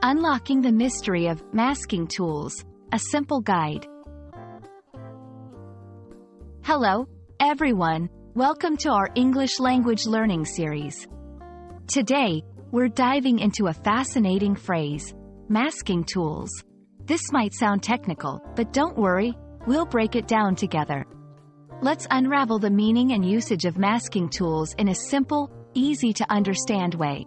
Unlocking the Mystery of Masking Tools, a Simple Guide. Hello, everyone. Welcome to our English language learning series. Today, we're diving into a fascinating phrase, masking tools. This might sound technical, but don't worry, we'll break it down together. Let's unravel the meaning and usage of masking tools in a simple, easy-to-understand way.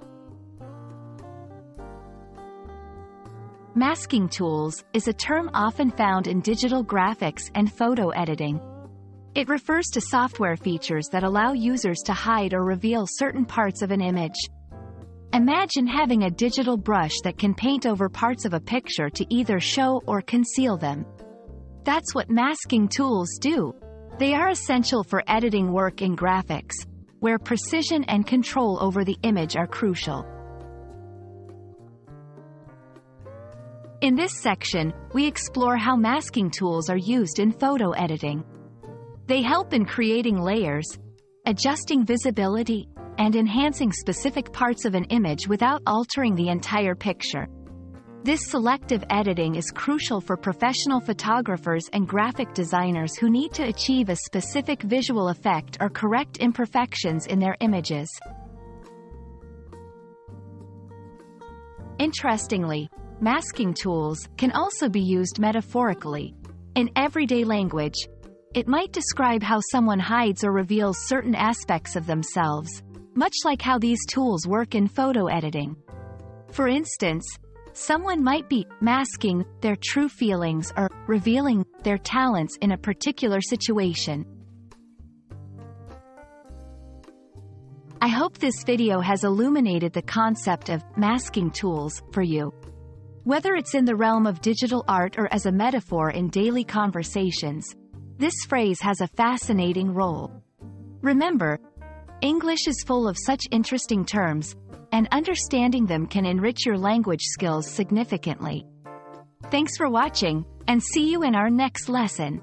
Masking tools is a term often found in digital graphics and photo editing. It refers to software features that allow users to hide or reveal certain parts of an image. Imagine having a digital brush that can paint over parts of a picture to either show or conceal them. That's what masking tools do. They are essential for editing work in graphics, where precision and control over the image are crucial. In this section, we explore how masking tools are used in photo editing. They help in creating layers, adjusting visibility, and enhancing specific parts of an image without altering the entire picture. This selective editing is crucial for professional photographers and graphic designers who need to achieve a specific visual effect or correct imperfections in their images. Interestingly, masking tools can also be used metaphorically. In everyday language, it might describe how someone hides or reveals certain aspects of themselves, much like how these tools work in photo editing. For instance, someone might be masking their true feelings or revealing their talents in a particular situation. I hope this video has illuminated the concept of masking tools for you. Whether it's in the realm of digital art or as a metaphor in daily conversations, this phrase has a fascinating role. Remember, English is full of such interesting terms, and understanding them can enrich your language skills significantly. Thanks for watching, and see you in our next lesson.